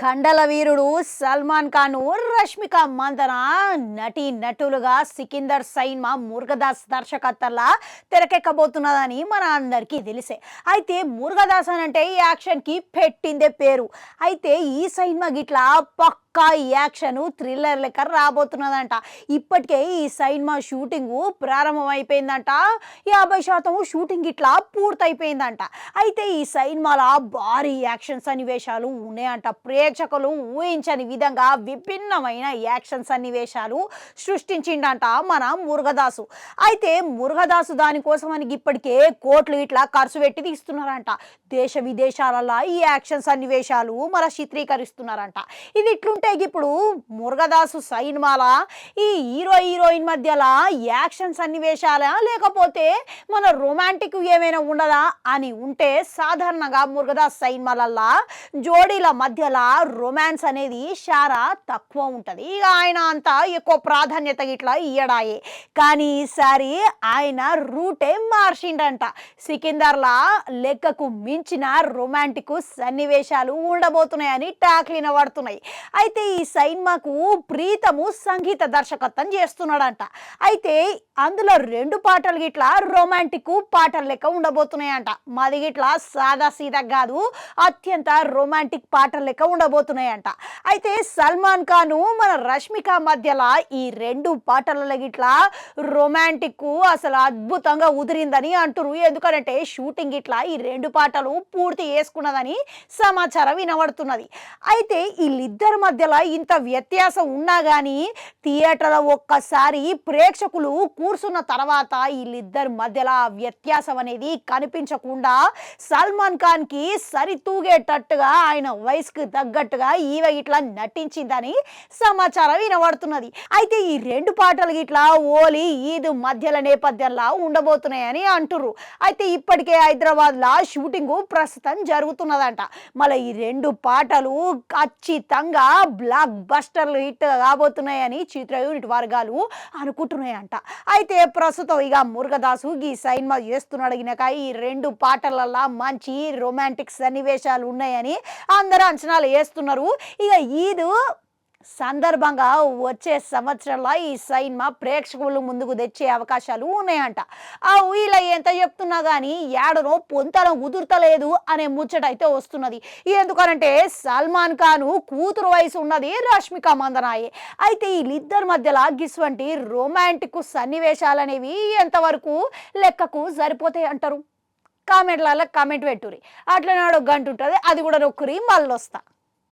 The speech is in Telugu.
కండల వీరుడు సల్మాన్ ఖాన్ రష్మిక మందన నటి నటులుగా సికిందర్ సైన్మా మురుగదాస్ దర్శకత్వంలో తెరకెక్కబోతున్నదని మన అందరికీ తెలిసే. అయితే మురుగదాస్ అంటే యాక్షన్ కి పెట్టిందే పేరు. అయితే ఈ సైన్మా గిట్లా పక్కా యాక్షన్ థ్రిల్లర్ లెక్క రాబోతున్నదంట. ఇప్పటికే ఈ సైన్మా షూటింగ్ ప్రారంభమైపోయిందంట. 50% షూటింగ్ ఇట్లా పూర్తయిపోయిందంట. అయితే ఈ సైన్మాలో భారీ యాక్షన్ సన్నివేశాలు ఉన్నాయంట. ప్రేక్షకులు ఊహించని విధంగా విభిన్నమైన యాక్షన్ సన్నివేశాలు సృష్టించిండంట మన మురుగదాసు. అయితే మురుగదాసు దానికోసమని ఇప్పటికే కోట్లు ఇట్లా ఖర్చు పెట్టి తీస్తున్నారంట. దేశ విదేశాలలో ఈ యాక్షన్ సన్నివేశాలు మన చిత్రీకరిస్తున్నారంట. ఇది ఇట్లుంటే ఇప్పుడు మురుగదాసు సైన్మాల ఈ హీరోయిన్ మధ్యలో యాక్షన్ సన్నివేశాలా లేకపోతే మన రొమాంటిక్ ఏమైనా ఉండదా అని ఉంటే సాధారణంగా మురుగదాస్ సైన్మాలల్లా జోడీల మధ్యలో రొమాన్స్ అనేది చాలా తక్కువ ఉంటుంది. ఇక ఆయన అంతా ఎక్కువ ప్రాధాన్యత ఇట్లా ఇయ్యడాయే. కానీ ఈసారి ఆయన రూటే మార్చిండంట. సికిందర్లా లెక్కకు మించిన రొమాంటిక్ సన్నివేశాలు ఉండబోతున్నాయని టాక్లిన పడుతున్నాయి. అయితే ఈ సైన్మాకు ప్రీతము సంగీత దర్శకత్వం చేస్తున్నాడంట. అయితే అందులో 2 పాటలు గిట్లా రొమాంటిక్ పాటలు లెక్క ఉండబోతున్నాయంట. మాది గిట్లా సాదా సీదా కాదు, అత్యంత రొమాంటిక్ పాటలు లెక్క ఉండబోతున్నాయంట. అయితే సల్మాన్ ఖాన్ మన రష్మిక మధ్యలో ఈ 2 పాటల గిట్లా రొమాంటిక్ అసలు అద్భుతంగా ఉదిరిందని అంటున్నారు. ఎందుకంటే షూటింగ్ ఇట్లా ఈ 2 పాటలు పూర్తి చేసుకున్నదని సమాచారం వినబడుతున్నది. అయితే వీళ్ళిద్దరి మధ్యలో ఇంత వ్యత్యాసం ఉన్నా కానీ థియేటర్లో ఒక్కసారి ప్రేక్షకులు కూర్చున్న తర్వాత వీళ్ళిద్దరి మధ్యలో వ్యత్యాసం అనేది కనిపించకుండా సల్మాన్ ఖాన్ కి సరితూగేటట్టుగా ఆయన వయసుకు తగ్గట్టుగా ఈమె ఇట్లా నటించిందని సమాచారం వినబడుతున్నది. అయితే ఈ 2 పాటలు ఇట్లా ఓలీ ఈద్ మధ్యల నేపథ్యంలో ఉండబోతున్నాయని అంటున్నారు. అయితే ఇప్పటికే హైదరాబాద్లో షూటింగ్ ప్రస్తుతం జరుగుతున్నదంట. మళ్ళీ ఈ 2 పాటలు ఖచ్చితంగా బ్లాక్ బస్టర్లు హిట్ కాబోతున్నాయని చిత్ర యూనిట్ వర్గాలు అనుకుంటున్నాయంట. అయితే ప్రస్తుతం ఇక మురుగదాసు ఈ సైన్మా చేస్తున్నాడు గినక ఈ 2 పాటలల్లో మంచి రొమాంటిక్ సన్నివేశాలు ఉన్నాయని అందరూ అంచనాలు వేస్తున్నారు. ఇక ఈద్ సందర్భంగా వచ్చే సంవత్సరంలో ఈ సైన్మా ప్రేక్షకులు ముందుకు తెచ్చే అవకాశాలు ఉన్నాయంట. ఆ వీళ్ళ ఎంత చెప్తున్నా కానీ ఏడనో పొంతనం కుదురుతలేదు అనే ముచ్చట అయితే వస్తున్నది. ఎందుకనంటే సల్మాన్ ఖాన్ కూతురు వయసు ఉన్నది రష్మిక మందనాయే. అయితే వీళ్ళిద్దరి మధ్యలో గిస్వంటి రొమాంటిక్ సన్నివేశాలు అనేవి ఎంతవరకు లెక్కకు సరిపోతాయి అంటారు? కామెంట్లలో కామెంట్ పెట్టుర్రి. అట్లనే ఒక గంట ఉంటుంది, అది కూడా నొక్కురి, మళ్ళీ వస్తా.